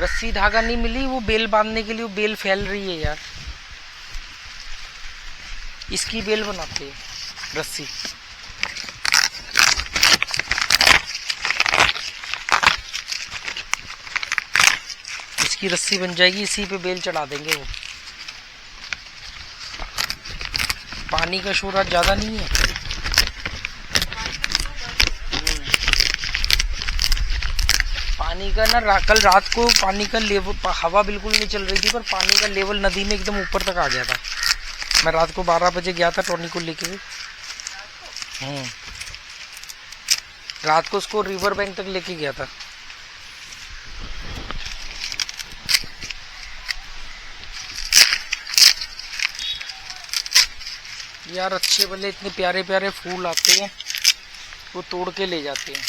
रस्सी धागा नहीं मिली वो बेल बांधने के लिए, वो बेल फैल रही है यार। इसकी बेल बनाते हैं रस्सी। इसकी रस्सी बन जाएगी, इसी पे बेल चढ़ा देंगे वो। पानी का शोर आज ज्यादा नहीं है। पानी का ना कल रात को पानी का लेवल, हवा बिल्कुल नहीं चल रही थी पर पानी का लेवल नदी में एकदम ऊपर तक आ गया था। मैं रात को 12 बजे गया था टोनी को लेके। रात को उसको रिवर बैंक तक लेके गया था। यार अच्छे भले इतने प्यारे प्यारे फूल आते हैं, वो तोड़ के ले जाते हैं।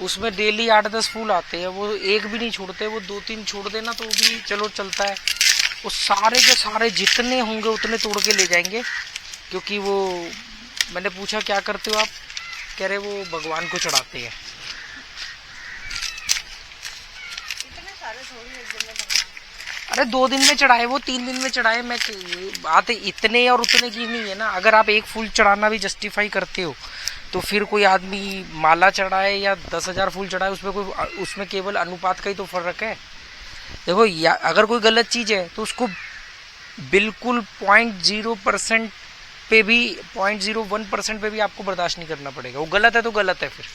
उसमें डेली 8-10 फूल आते हैं, वो एक भी नहीं छोड़ते। वो 2-3 छोड़ देना तो भी चलो चलता है। वो सारे के सारे जितने होंगे उतने तोड़ के ले जाएंगे, क्योंकि वो मैंने पूछा क्या करते हो आप, कह रहे वो भगवान को चढ़ाते हैं। इतने सारे थोड़ी एक दिन में भगवान। अरे 2 दिन में चढ़ाए वो, 3 दिन में चढ़ाए। मैं बात इतने और उतने की नहीं है ना। अगर आप एक फूल चढ़ाना भी जस्टिफाई करते हो तो फिर कोई आदमी माला चढ़ाए या 10,000 फूल चढ़ाए, उसमें केवल अनुपात का ही तो फर्क है। देखो अगर कोई गलत चीज है तो उसको बिल्कुल 0.0% पे भी 0.01% पे भी आपको बर्दाश्त नहीं करना पड़ेगा। वो गलत है तो गलत है, फिर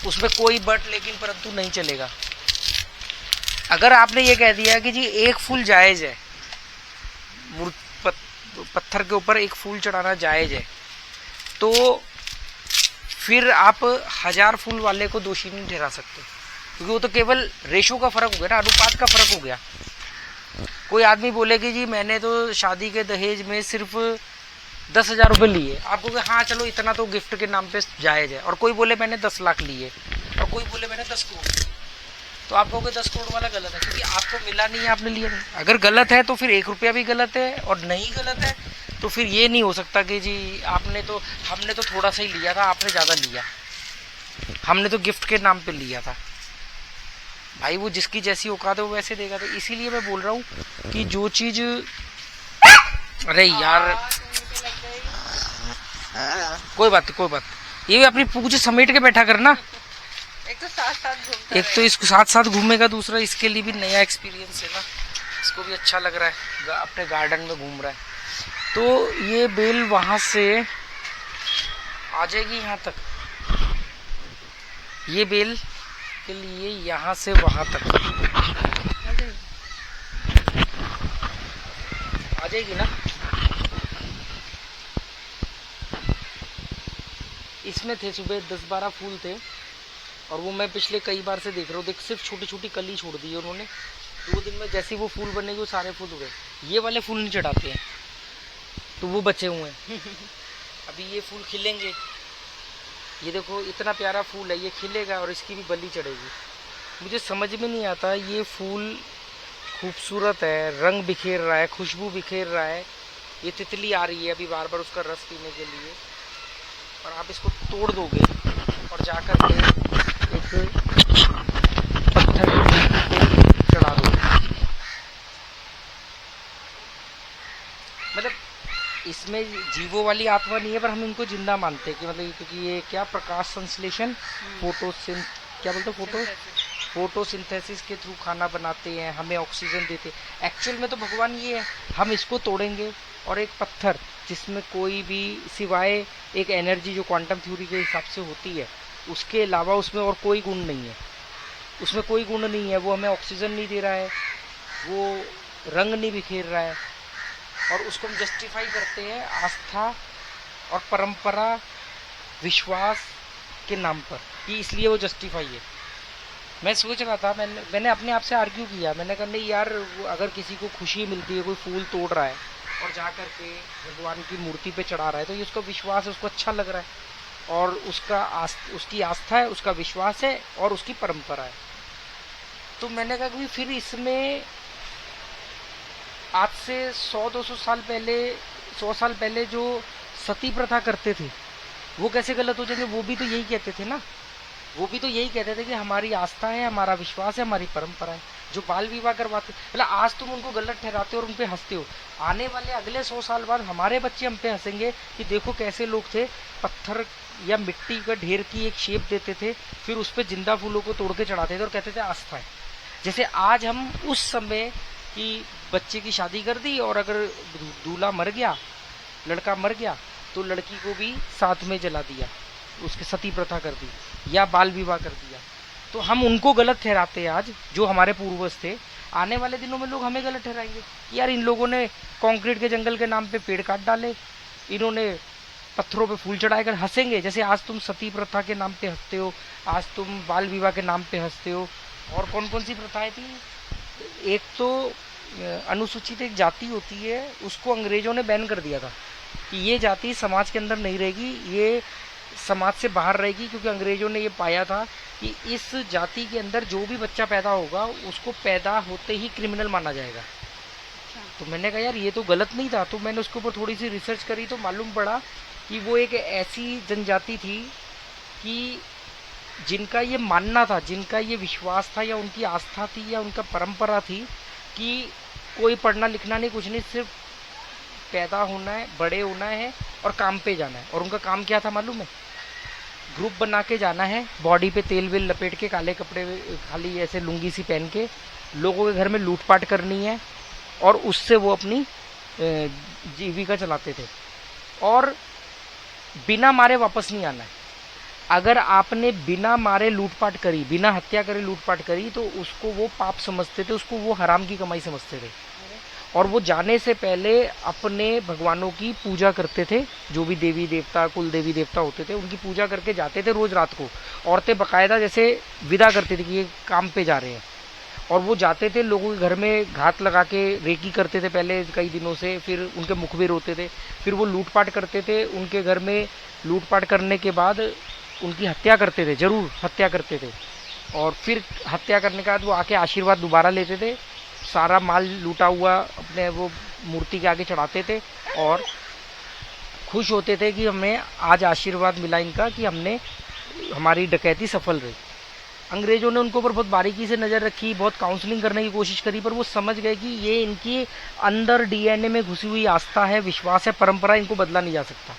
उसमें कोई बट लेकिन परंतु नहीं चलेगा। अगर आपने ये कह दिया कि जी एक फूल जायज है, पत्थर के ऊपर एक फूल चढ़ाना जायज है, तो फिर आप 1000 फूल वाले को दोषी नहीं ठहरा सकते, क्योंकि वो तो केवल रेशो का फर्क हो गया ना, अनुपात का फर्क हो गया। कोई आदमी बोले कि जी मैंने तो शादी के दहेज में सिर्फ 10,000 रुपये लिए, आपको कहे हाँ चलो इतना तो गिफ्ट के नाम पे जायज है। और कोई बोले मैंने 10 लाख लिए, और कोई बोले मैंने 10 करोड़, तो आप कहोगे 10 करोड़ वाला गलत है, क्योंकि आपको मिला नहीं है, आपने लिया नहीं। अगर गलत है तो फिर 1 रुपया भी गलत है, और नहीं गलत है तो फिर ये नहीं हो सकता कि जी हमने तो थोड़ा सा ही लिया था, आपने ज्यादा लिया, हमने तो गिफ्ट के नाम पे लिया था। भाई वो जिसकी जैसी औकात है वो वैसे देगा। तो इसीलिए मैं बोल रहा हूँ कि जो चीज, अरे यार कोई बात, ये भी अपनी पूछ समेट के बैठा करना। एक तो साथ घूमता, एक तो इसको साथ घूमेगा, दूसरा इसके लिए भी नया एक्सपीरियंस है ना, इसको भी अच्छा लग रहा है, अपने गार्डन में घूम रहा है। तो ये बेल वहां से आ जाएगी यहाँ तक, ये बेल के लिए यहाँ से वहां तक आ जाएगी ना। इसमें थे सुबह 10-12 फूल थे, और वो मैं पिछले कई बार से देख रहा हूँ। देख सिर्फ छोटी छोटी कली छोड़ दी है उन्होंने। 2 दिन में जैसे वो फूल बनेगी वो सारे फूल उगे। ये वाले फूल नहीं चढ़ाते हैं तो वो बचे हुए हैं। अभी ये फूल खिलेंगे, ये देखो इतना प्यारा फूल है, ये खिलेगा और इसकी भी बली चढ़ेगी। मुझे समझ में नहीं आता, ये फूल खूबसूरत है, रंग बिखेर रहा है, खुशबू बिखेर रहा है। ये तितली आ रही है अभी बार बार उसका रस पीने के लिए, और आप इसको तोड़ दोगे और जाकर के एक पत्थर को चढ़ा दोगे। मतलब इसमें जीवों वाली आत्मा नहीं है, पर हम इनको जिंदा मानते हैं कि मतलब, क्योंकि ये क्या प्रकाश संश्लेषण, फोटोसिंथेसिस के थ्रू खाना बनाते हैं, हमें ऑक्सीजन देते हैं। एक्चुअल में तो भगवान ये है, हम इसको तोड़ेंगे और एक पत्थर जिसमें कोई भी सिवाय एक एनर्जी जो क्वांटम थ्योरी के हिसाब से होती है, उसके अलावा उसमें और कोई गुण नहीं है, उसमें कोई गुण नहीं है। वो हमें ऑक्सीजन नहीं दे रहा है, वो रंग नहीं बिखेर रहा है, और उसको हम जस्टिफाई करते हैं आस्था और परंपरा, विश्वास के नाम पर, कि इसलिए वो जस्टिफाई है। मैं सोच रहा था, मैंने अपने आप से आर्ग्यू किया, मैंने कहा नहीं यार, अगर किसी को खुशी मिलती है, कोई फूल तोड़ रहा है और जा कर के भगवान की मूर्ति पे चढ़ा रहा है, तो ये उसका विश्वास है, उसको अच्छा लग रहा है, और उसकी आस्था है, उसका विश्वास है, और उसकी परंपरा है। तो मैंने कहा कि फिर इसमें आज से 100-200 साल पहले, 100 साल पहले जो सती प्रथा करते थे वो कैसे गलत हो जाएंगे? वो भी तो यही कहते थे ना वो भी तो यही कहते थे कि हमारी आस्था है, हमारा विश्वास है, हमारी परंपरा है। जो बाल विवाह करवाते, मतलब आज तुम उनको गलत ठहराते हो और उन पे हंसते हो, आने वाले अगले 100 साल बाद हमारे बच्चे हम पे हंसेंगे कि देखो कैसे लोग थे, पत्थर या मिट्टी का ढेर की एक शेप देते थे, फिर उस पे जिंदा फूलों को तोड़ के चढ़ाते थे और कहते थे आस्था है। जैसे आज हम उस समय की बच्चे की शादी कर दी और अगर दूल्हा मर गया, लड़का मर गया, तो लड़की को भी साथ में जला दिया, उसके सती प्रथा कर दी या बाल विवाह कर दिया। तो हम उनको गलत ठहराते हैं आज, जो हमारे पूर्वज थे। आने वाले दिनों में लोग हमें गलत ठहराएंगे कि यार इन लोगों ने कंक्रीट के जंगल के नाम पे पेड़ काट डाले, इन्होंने पत्थरों पे फूल चढ़ाए कर हंसेंगे। जैसे आज तुम सती प्रथा के नाम पे हंसते हो, आज तुम बाल विवाह के नाम पे हंसते हो। और कौन कौन सी प्रथाएं थी? एक तो अनुसूचित एक जाति होती है, उसको अंग्रेजों ने बैन कर दिया था कि ये जाति समाज के अंदर नहीं रहेगी, ये समाज से बाहर रहेगी, क्योंकि अंग्रेजों ने ये पाया था कि इस जाति के अंदर जो भी बच्चा पैदा होगा उसको पैदा होते ही क्रिमिनल माना जाएगा। तो मैंने कहा यार ये तो गलत नहीं था, तो मैंने उसके ऊपर थोड़ी सी रिसर्च करी तो मालूम पड़ा कि वो एक ऐसी जनजाति थी कि जिनका ये मानना था, जिनका ये विश्वास था या उनकी आस्था थी या उनका परंपरा थी कि कोई पढ़ना लिखना नहीं, कुछ नहीं, सिर्फ पैदा होना है, बड़े होना है और काम पे जाना है। और उनका काम क्या था मालूम है? ग्रुप बना के जाना है, बॉडी पे तेल वेल लपेट के, काले कपड़े खाली ऐसे लुंगी सी पहन के लोगों के घर में लूटपाट करनी है और उससे वो अपनी जीविका चलाते थे। और बिना मारे वापस नहीं आना है। अगर आपने बिना मारे लूटपाट करी, बिना हत्या करे लूटपाट करी, तो उसको वो पाप समझते थे, उसको वो हराम की कमाई समझते थे। और वो जाने से पहले अपने भगवानों की पूजा करते थे, जो भी देवी देवता, कुल देवी देवता होते थे, उनकी पूजा करके जाते थे रोज रात को। औरतें बकायदा जैसे विदा करती थी कि ये काम पे जा रहे हैं, और वो जाते थे लोगों के घर में घात लगा के रेकी करते थे पहले कई दिनों से, फिर उनके मुखबिर होते थे, फिर वो लूटपाट करते थे उनके घर में। लूटपाट करने के बाद उनकी हत्या करते थे, जरूर हत्या करते थे, और फिर हत्या करने के बाद वो आके आशीर्वाद दोबारा लेते थे। सारा माल लूटा हुआ अपने वो मूर्ति के आगे चढ़ाते थे और खुश होते थे कि हमें आज आशीर्वाद मिला इनका कि हमने हमारी डकैती सफल रही। अंग्रेजों ने उनको ऊपर बहुत बारीकी से नज़र रखी, बहुत काउंसलिंग करने की कोशिश करी, पर वो समझ गए कि ये इनकी अंदर डीएनए में घुसी हुई आस्था है, विश्वास है, परंपरा, इनको बदला नहीं जा सकता।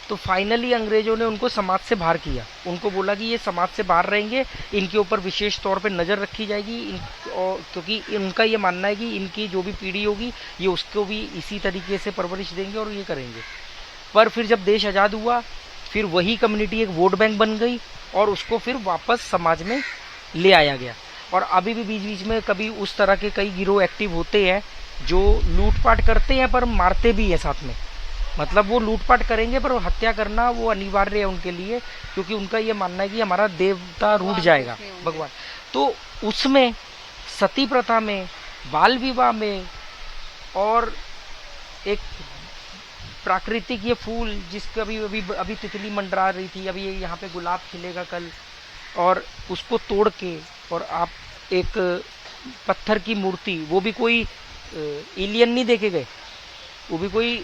तो फाइनली अंग्रेजों ने उनको समाज से बाहर किया। उनको बोला कि ये समाज से बाहर रहेंगे, इनके ऊपर विशेष तौर पे नज़र रखी जाएगी, क्योंकि उनका ये मानना है कि इनकी जो भी पीढ़ी होगी ये उसको भी इसी तरीके से परवरिश देंगे और ये करेंगे। पर फिर जब देश आज़ाद हुआ, फिर वही कम्युनिटी एक वोट बैंक बन गई और उसको फिर वापस समाज में ले आया गया। और अभी भी बीच बीच में कभी उस तरह के कई गिरोह एक्टिव होते हैं जो लूटपाट करते हैं पर मारते भी हैं साथ में। मतलब वो लूटपाट करेंगे पर हत्या करना वो अनिवार्य है उनके लिए, क्योंकि उनका ये मानना है कि हमारा देवता रूठ जाएगा, भगवान। तो उसमें सती प्रथा में, बाल विवाह में, और एक प्राकृतिक ये फूल जिसका अभी तितली मंडरा रही थी, अभी यहाँ पे गुलाब खिलेगा कल, और उसको तोड़ के और आप एक पत्थर की मूर्ति, वो भी कोई एलियन नहीं देखे गए, वो भी कोई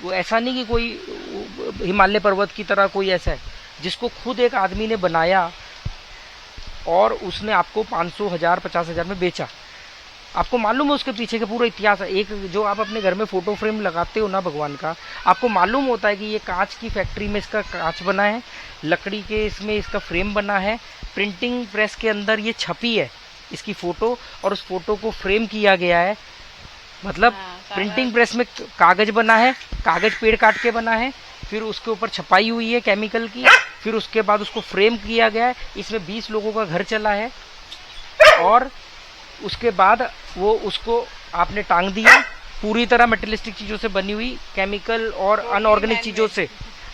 वो ऐसा नहीं कि कोई हिमालय पर्वत की तरह कोई ऐसा है, जिसको खुद एक आदमी ने बनाया और उसने आपको 500, 1000, 50,000 में बेचा। आपको मालूम है उसके पीछे का पूरा इतिहास है। एक जो आप अपने घर में फोटो फ्रेम लगाते हो ना भगवान का, आपको मालूम होता है कि ये कांच की फैक्ट्री में इसका कांच बना है, लकड़ी के इसमें इसका फ्रेम बना है, प्रिंटिंग प्रेस के अंदर ये छपी है इसकी फोटो, और उस फोटो को फ्रेम किया गया है। मतलब प्रिंटिंग प्रेस में कागज बना है, कागज पेड़ काट के बना है, फिर उसके ऊपर छपाई हुई है केमिकल की, फिर उसके बाद उसको फ्रेम किया गया है। इसमें 20 लोगों का घर चला है, और उसके बाद वो उसको आपने टांग दिया, पूरी तरह मेटेलिस्टिक चीजों से बनी हुई, केमिकल और अनऑर्गेनिक चीजों से,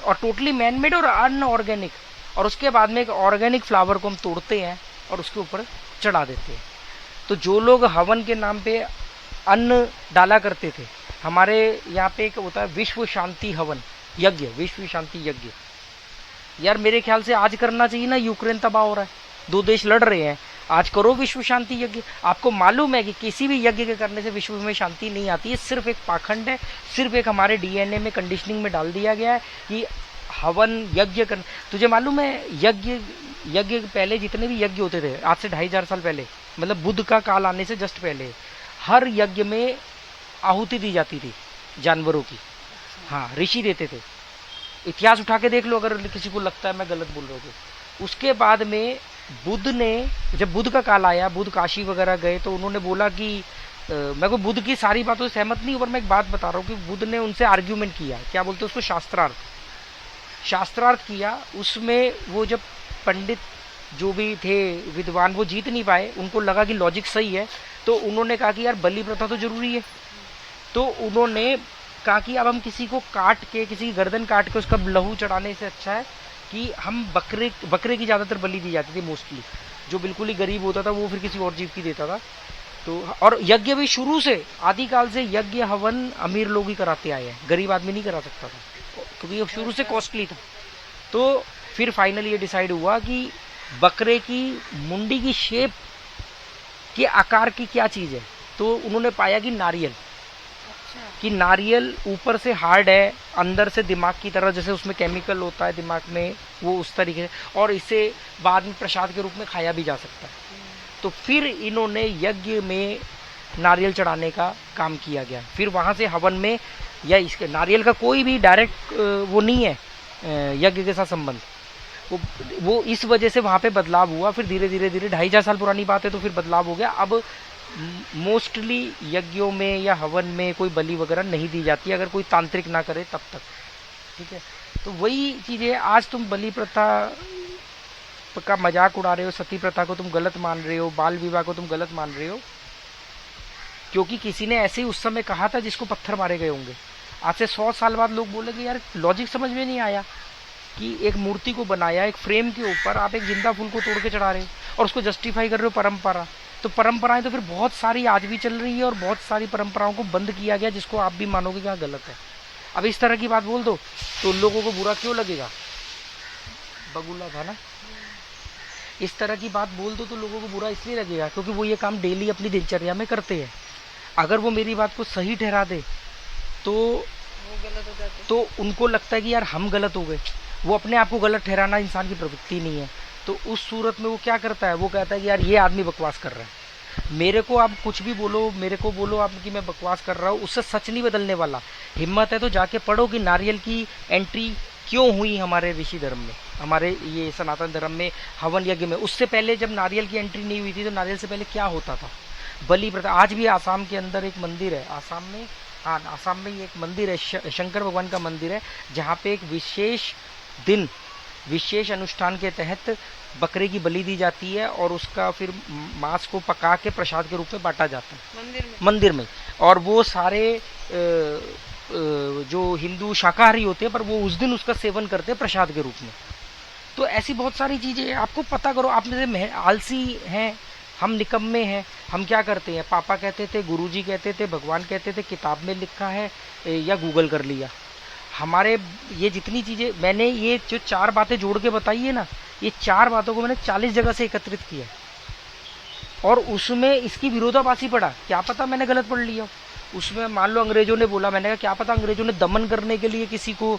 और टोटली मैन मेड और अनऑर्गेनिक। और उसके बाद में एक ऑर्गेनिक फ्लावर को हम तोड़ते हैं और उसके ऊपर चढ़ा देते हैं। तो जो लोग हवन के नाम पे अन्न डाला करते थे, हमारे यहाँ पे एक होता है विश्व शांति हवन यज्ञ, विश्व शांति यज्ञ। यार मेरे ख्याल से आज करना चाहिए ना, यूक्रेन तबाह हो रहा है, 2 देश लड़ रहे हैं, आज करो विश्व शांति यज्ञ। आपको मालूम है कि किसी भी यज्ञ के करने से विश्व में शांति नहीं आती है, सिर्फ एक पाखंड है, सिर्फ एक हमारे डीएनए में कंडीशनिंग में डाल दिया गया है कि हवन यज्ञ कर, तुझे मालूम है यज्ञ यज्ञ पहले जितने भी यज्ञ होते थे आज से 2500 साल पहले, मतलब बुद्ध का काल आने से जस्ट पहले, हर यज्ञ में आहुति दी जाती थी जानवरों की। हाँ, ऋषि देते थे। इतिहास उठा के देख लो अगर किसी को लगता है मैं गलत बोल रहा हूँ तो। उसके बाद में बुद्ध ने, जब बुद्ध का काल आया, बुद्ध काशी वगैरह गए तो उन्होंने बोला कि मैं को बुद्ध की सारी बातों से सहमत नहीं हूँ, पर मैं एक बात बता रहा हूँ कि बुद्ध ने उनसे आर्ग्यूमेंट किया, क्या बोलते हैं उसको, शास्त्रार्थ किया। उसमें वो जब पंडित जो भी थे विद्वान वो जीत नहीं पाए, उनको लगा कि लॉजिक सही है, तो उन्होंने कहा कि यार बलि प्रथा तो जरूरी है। तो उन्होंने कहा कि अब हम किसी को काट के, किसी की गर्दन काट के उसका लहू चढ़ाने से अच्छा है कि हम बकरे की ज़्यादातर बलि दी जाती थी मोस्टली। जो बिल्कुल ही गरीब होता था वो फिर किसी और जीव की देता था। तो और यज्ञ भी शुरू से आदिकाल से यज्ञ हवन अमीर लोग ही कराते आए हैं, गरीब आदमी नहीं करा सकता था क्योंकि ये शुरू से कॉस्टली था। तो फिर फाइनली ये डिसाइड हुआ कि बकरे की मुंडी की शेप के आकार की क्या चीज़ है, तो उन्होंने पाया कि नारियल, कि नारियल ऊपर से हार्ड है, अंदर से दिमाग की तरह, जैसे उसमें केमिकल होता है दिमाग में वो उस तरीके से, और इसे बाद में प्रसाद के रूप में खाया भी जा सकता है। तो फिर इन्होंने यज्ञ में नारियल चढ़ाने का काम किया गया। फिर वहाँ से हवन में, या इसके नारियल का कोई भी डायरेक्ट वो नहीं है यज्ञ के साथ संबंध, वो इस वजह से वहाँ पे बदलाव हुआ। फिर धीरे धीरे 2500 साल पुरानी बात है तो फिर बदलाव हो गया। अब मोस्टली यज्ञों में या हवन में कोई बलि वगैरह नहीं दी जाती अगर कोई तांत्रिक ना करे तब तक, ठीक है। तो वही चीज़ें, आज तुम बलि प्रथा का मजाक उड़ा रहे हो, सती प्रथा को तुम गलत मान रहे हो, बाल विवाह को तुम गलत मान रहे हो, क्योंकि किसी ने ऐसे ही उस समय कहा था जिसको पत्थर मारे गए होंगे। आज से 100 साल बाद लोग बोलेंगे यार लॉजिक समझ में नहीं आया कि एक मूर्ति को बनाया, एक फ्रेम के ऊपर आप एक जिंदा फूल को तोड़ के चढ़ा रहे हो और उसको जस्टिफाई कर रहे हो परंपरा। तो परंपराएं तो फिर बहुत सारी आज भी चल रही है और बहुत सारी परंपराओं को बंद किया गया जिसको आप भी मानोगे कि हाँ गलत है। अब इस तरह की बात बोल दो तो लोगों को बुरा क्यों लगेगा, बगुला था ना, इस तरह की बात बोल दो तो लोगों को बुरा इसलिए लगेगा क्योंकि वो ये काम डेली अपनी दिनचर्या में करते हैं। अगर वो मेरी बात को सही ठहरा दे तो वो गलत हो जाते, तो उनको लगता है कि यार हम गलत हो गए। वो अपने आप को गलत ठहराना इंसान की प्रवृत्ति नहीं है। तो उस सूरत में वो क्या करता है, वो कहता है कि यार ये आदमी बकवास कर रहा है, मेरे को आप कुछ भी बोलो, मेरे को बोलो आप कि मैं बकवास कर रहा हूँ, उससे सच नहीं बदलने वाला। हिम्मत है तो जाके पढ़ो कि नारियल की एंट्री क्यों हुई हमारे ऋषि धर्म में, हमारे ये सनातन धर्म में, हवन यज्ञ में। उससे पहले जब नारियल की एंट्री नहीं हुई थी तो नारियल से पहले क्या होता था, बलि प्रथा। आज भी आसाम के अंदर एक मंदिर है, आसाम में, हाँ आसाम में एक मंदिर है, शंकर भगवान का मंदिर है, जहाँ पे एक विशेष दिन, विशेष अनुष्ठान के तहत बकरे की बलि दी जाती है और उसका फिर मांस को पका के प्रसाद के रूप में बांटा जाता है मंदिर में। और वो सारे जो हिंदू शाकाहारी होते हैं पर वो उस दिन उसका सेवन करते हैं प्रसाद के रूप में। तो ऐसी बहुत सारी चीज़ें आपको पता करो। आप में से आलसी हैं, हम निकम्मे हैं, हम क्या करते हैं, पापा कहते थे, गुरुजी कहते थे, भगवान कहते थे, किताब में लिखा है या गूगल कर लिया। हमारे ये जितनी चीज़ें मैंने ये जो 4 बातें जोड़ के बताई है ना, ये 4 बातों को मैंने 40 जगह से एकत्रित किया और उसमें इसकी विरोधाभासी पढ़ा। क्या पता मैंने गलत पढ़ लिया उसमें, मान लो अंग्रेजों ने बोला, मैंने कहा क्या पता अंग्रेजों ने दमन करने के लिए किसी को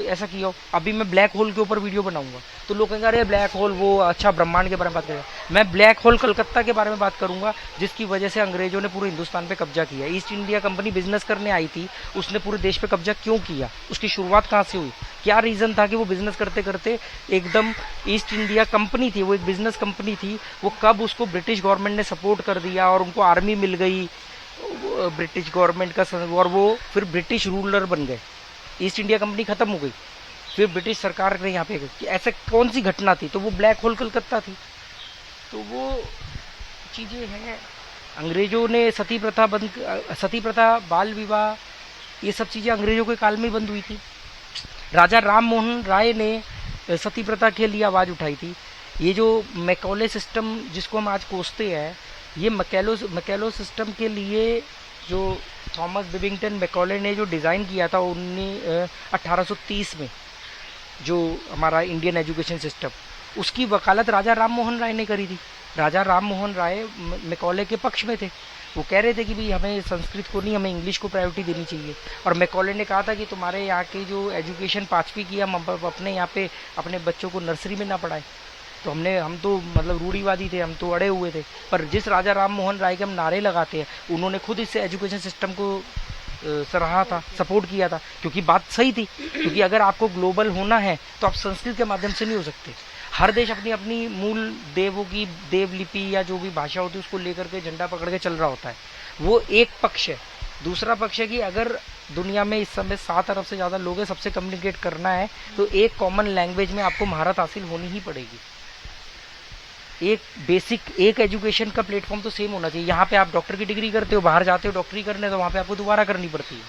ऐसा किया हो। अभी मैं ब्लैक होल के ऊपर वीडियो बनाऊंगा तो लोग कहेंगे अरे ब्लैक होल वो अच्छा ब्रह्मांड के बारे में बात करेगा। मैं ब्लैक होल कलकत्ता के बारे में बात करूंगा जिसकी वजह से अंग्रेजों ने पूरे हिंदुस्तान पे कब्जा किया। ईस्ट इंडिया कंपनी बिजनेस करने आई थी, उसने पूरे देश पे कब्जा क्यों किया, उसकी शुरुआत कहाँ से हुई, क्या रीज़न था कि वो बिजनेस करते करते एकदम, ईस्ट इंडिया कंपनी थी वो एक बिजनेस कंपनी थी, वो कब उसको ब्रिटिश गवर्नमेंट ने सपोर्ट कर दिया और उनको आर्मी मिल गई ब्रिटिश गवर्नमेंट का, और वो फिर ब्रिटिश रूलर बन गए, ईस्ट इंडिया कंपनी खत्म हो गई, फिर ब्रिटिश सरकार ने यहाँ पे कि ऐसे कौन सी घटना थी, तो वो ब्लैक होल कलकत्ता थी। तो वो चीज़ें हैं। अंग्रेजों ने सती प्रथा, बाल विवाह, ये सब चीज़ें अंग्रेजों के काल में बंद हुई थी। राजा राम मोहन राय ने सती प्रथा के लिए आवाज़ उठाई थी। ये जो मैकॉले सिस्टम जिसको हम आज कोसते हैं, ये मैकॉले सिस्टम के लिए जो थॉमस बेबिंगटन मैकॉले ने जो डिज़ाइन किया था 1830 में, जो हमारा इंडियन एजुकेशन सिस्टम, उसकी वकालत राजा राम मोहन राय ने करी थी। राजा राम मोहन राय मैकॉले के पक्ष में थे। वो कह रहे थे कि भाई हमें संस्कृत को नहीं, हमें इंग्लिश को प्रायोरिटी देनी चाहिए। और मैकॉले ने कहा था कि तुम्हारे यहाँ की जो एजुकेशन 5वीं की हम अपने यहाँ पे अपने बच्चों को नर्सरी में ना पढ़ाए। तो हम तो मतलब रूढ़ीवादी थे, हम तो अड़े हुए थे। पर जिस राजा राम मोहन राय के हम नारे लगाते हैं, उन्होंने खुद इस एजुकेशन सिस्टम को सराहा था, सपोर्ट किया था, क्योंकि बात सही थी। क्योंकि अगर आपको ग्लोबल होना है तो आप संस्कृत के माध्यम से नहीं हो सकते। हर देश अपनी अपनी मूल देवों की देवलिपि या जो भी भाषा होती है उसको लेकर के झंडा पकड़ के चल रहा होता है। वो एक पक्ष है। दूसरा पक्ष है कि अगर दुनिया में इस समय 7 अरब से ज़्यादा लोग हैं, सबसे कम्युनिकेट करना है तो एक कॉमन लैंग्वेज में आपको महारत हासिल होनी ही पड़ेगी। एक बेसिक एक एजुकेशन का प्लेटफॉर्म तो सेम होना चाहिए। यहाँ पे आप डॉक्टर की डिग्री करते हो, बाहर जाते हो डॉक्टरी करने, तो वहाँ पे आपको दोबारा करनी पड़ती है।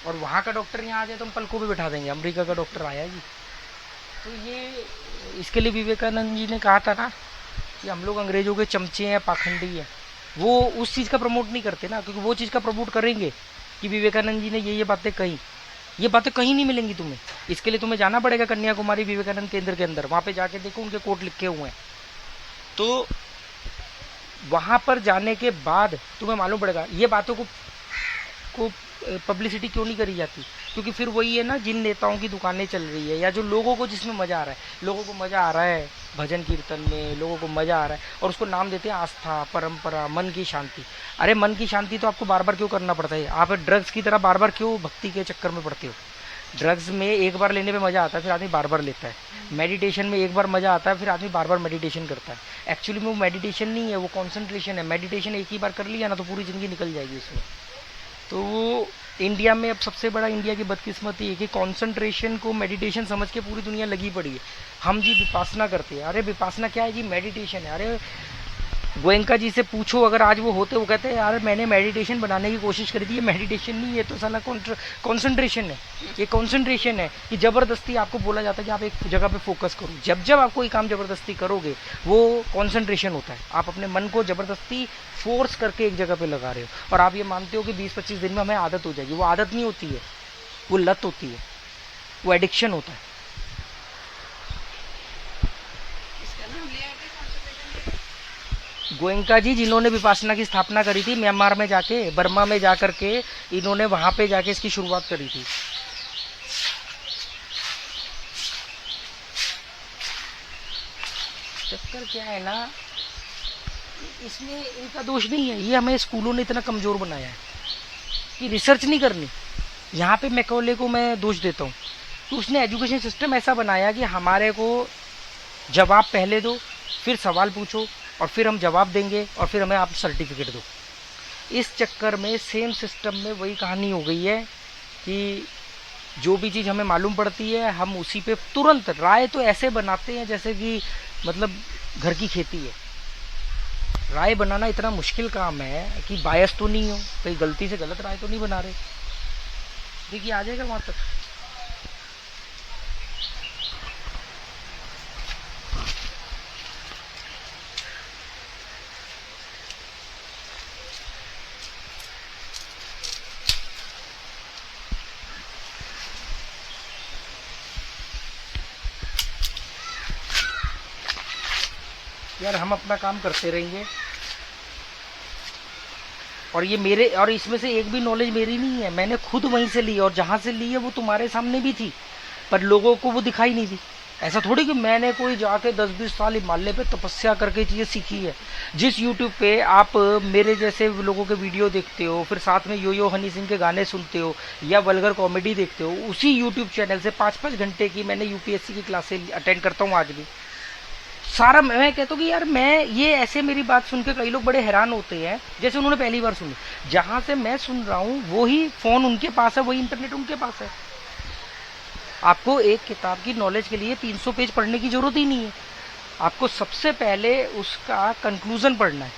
और वहाँ का डॉक्टर यहाँ आ जाए तो हम पलकों पे बिठा देंगे। अमेरिका का डॉक्टर आया जी, तो ये इसके लिए विवेकानंद जी ने कहा था ना कि हम लोग अंग्रेजों के चमचे हैं, पाखंडी हैं। वो उस चीज़ का प्रमोट नहीं करते ना, क्योंकि वो चीज़ का प्रमोट करेंगे कि विवेकानंद जी ने ये बातें कही। ये बातें कहीं नहीं मिलेंगी तुम्हें। इसके लिए तुम्हें जाना पड़ेगा कन्याकुमारी विवेकानंद केंद्र के अंदर, वहाँ पे जाके देखो उनके कोट लिखे हुए हैं। तो वहाँ पर जाने के बाद तुम्हें मालूम पड़ेगा ये बातों को पब्लिसिटी क्यों नहीं करी जाती। क्योंकि फिर वही है ना, जिन नेताओं की दुकानें चल रही है या जो लोगों को जिसमें मज़ा आ रहा है, लोगों को मज़ा आ रहा है भजन कीर्तन में, लोगों को मज़ा आ रहा है और उसको नाम देते हैं आस्था, परंपरा, मन की शांति। अरे मन की शांति तो आपको बार बार क्यों करना पड़ता है? आप ड्रग्स की तरह बार बार क्यों भक्ति के चक्कर में पड़ते हो? ड्रग्स में एक बार लेने पे मज़ा आता है, फिर आदमी बार बार लेता है। मेडिटेशन में एक बार मज़ा आता है, फिर आदमी बार बार मेडिटेशन करता है। एक्चुअली में वो मेडिटेशन नहीं है, वो कॉन्सेंट्रेशन है। मेडिटेशन एक ही बार कर लिया ना तो पूरी ज़िंदगी निकल जाएगी उसमें। तो वो इंडिया में अब सबसे बड़ा इंडिया की बदकिस्मती है कि कंसंट्रेशन को मेडिटेशन समझ के पूरी दुनिया लगी पड़ी है। हम जी विपासना करते हैं। अरे विपासना क्या है जी? मेडिटेशन है। अरे गोयंका जी से पूछो, अगर आज वो होते, वो कहते हैं यार मैंने मेडिटेशन बनाने की कोशिश करी थी, ये मेडिटेशन नहीं है, तो साला कॉन्सेंट्रेशन है। ये कॉन्सेंट्रेशन है कि ज़बरदस्ती आपको बोला जाता है कि आप एक जगह पे फोकस करो। जब जब आप कोई काम ज़बरदस्ती करोगे वो कॉन्सेंट्रेशन होता है। आप अपने मन को ज़बरदस्ती फोर्स करके एक जगह पे लगा रहे हो और आप ये मानते हो कि 20-25 दिन में हमें आदत हो जाएगी। वो आदत नहीं होती है, वो लत होती है, वो एडिक्शन होता है। गोयंका जी जिन्होंने विपासना की स्थापना करी थी म्यांमार में जाके, बर्मा में जाकर के, इन्होंने वहां पे जाके इसकी शुरुआत करी थी। चक्कर क्या है ना, इसमें इनका दोष नहीं है। ये हमें स्कूलों ने इतना कमजोर बनाया है कि रिसर्च नहीं करनी। यहाँ पे मैकॉले को मैं दोष देता हूँ कि उसने एजुकेशन सिस्टम ऐसा बनाया कि हमारे को जवाब पहले दो, फिर सवाल पूछो और फिर हम जवाब देंगे और फिर हमें आप सर्टिफिकेट दो। इस चक्कर में सेम सिस्टम में वही कहानी हो गई है कि जो भी चीज़ हमें मालूम पड़ती है हम उसी पे तुरंत राय तो ऐसे बनाते हैं जैसे कि मतलब घर की खेती है। राय बनाना इतना मुश्किल काम है कि बायस तो नहीं हो, कहीं गलती से गलत राय तो नहीं बना रहे। देखिए आ जाएगा वहाँ तक। यार हम अपना काम करते रहेंगे और ये मेरे, और इसमें से एक भी नॉलेज मेरी नहीं है, मैंने खुद वहीं से ली और जहाँ से ली है वो तुम्हारे सामने भी थी पर लोगों को वो दिखाई नहीं दी। ऐसा थोड़ी कि मैंने कोई जाके 10-20 साल हिमालय पे तपस्या करके चीज़ें सीखी है। जिस यूट्यूब पे आप मेरे जैसे लोगों के वीडियो देखते हो, फिर साथ में यो हनी सिंह के गाने सुनते हो या वल्गर कॉमेडी देखते हो, उसी यूट्यूब चैनल से 5-5 घंटे की मैंने यूपीएससी की क्लासें अटेंड करता हूँ आज भी। सारा मैं कहता हूँ कि यार मैं ये ऐसे, मेरी बात सुन के कई लोग बड़े हैरान होते हैं जैसे उन्होंने पहली बार सुनी। जहाँ से मैं सुन रहा हूँ वही फ़ोन उनके पास है, वही इंटरनेट उनके पास है। आपको एक किताब की नॉलेज के लिए 300 पेज पढ़ने की ज़रूरत ही नहीं है। आपको सबसे पहले उसका कंक्लूज़न पढ़ना है,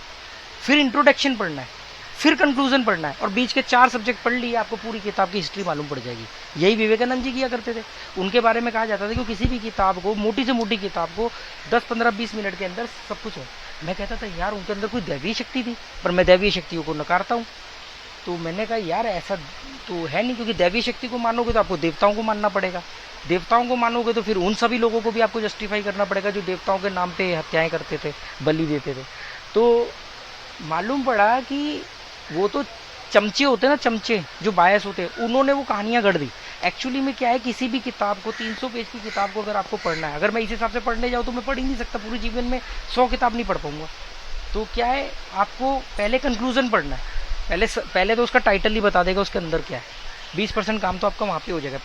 फिर इंट्रोडक्शन पढ़ना है, फिर कंक्लूजन पढ़ना है और बीच के 4 सब्जेक्ट पढ़ लिए, आपको पूरी किताब की हिस्ट्री मालूम पड़ जाएगी। यही विवेकानंद जी किया करते थे। उनके बारे में कहा जाता था कि किसी भी किताब को, मोटी से मोटी किताब को 10-15-20 मिनट के अंदर सब कुछ हो। मैं कहता था यार उनके अंदर कोई दैवीय शक्ति थी, पर मैं दैवीय शक्तियों को नकारता हूँ। तो मैंने कहा यार ऐसा तो है नहीं, क्योंकि दैवीय शक्ति को मानोगे तो आपको देवताओं को मानना पड़ेगा, देवताओं को मानोगे तो फिर उन सभी लोगों को भी आपको जस्टिफाई करना पड़ेगा जो देवताओं के नाम पे हत्याएं करते थे, बलि देते थे। तो मालूम पड़ा कि वो तो चमचे होते हैं ना, चमचे जो बायस होते हैं, उन्होंने वो कहानियां गढ़ दी। एक्चुअली में क्या है, किसी भी किताब को 300 पेज की किताब को अगर आपको पढ़ना है, अगर मैं इस हिसाब से पढ़ने जाऊँ तो मैं पढ़ ही नहीं सकता, पूरे जीवन में 100 किताब नहीं पढ़ पाऊंगा। तो क्या है, आपको पहले कंक्लूजन पढ़ना है, पहले तो उसका टाइटल ही बता देगा उसके अंदर क्या है, 20% काम तो आपका वहां पे हो जाएगा।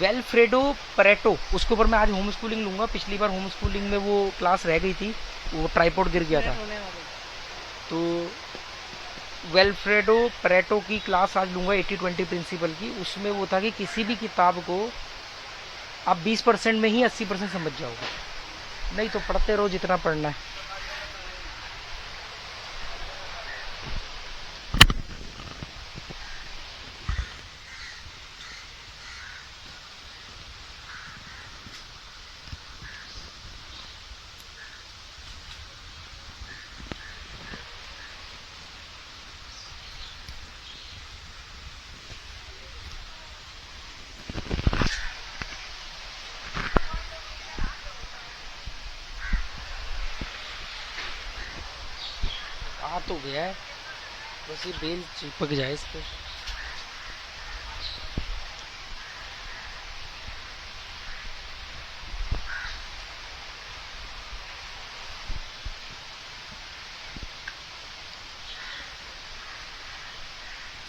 वेल्फ्रेडो परेटो, उसके ऊपर मैं आज होम स्कूलिंग लूंगा। पिछली बार होम स्कूलिंग में वो क्लास रह गई थी, वो ट्राईपोड गिर गया था। मिनट होने वाले। तो वेल्फ्रेडो परेटो की क्लास आज लूंगा, 80-20 प्रिंसिपल की। उसमें वो था कि किसी भी किताब को आप 20% में ही 80% समझ जाओगे, नहीं तो पढ़ते रहो जितना पढ़ना है। आ तो गया है, बस ये बेल चिपक जाए इस पर।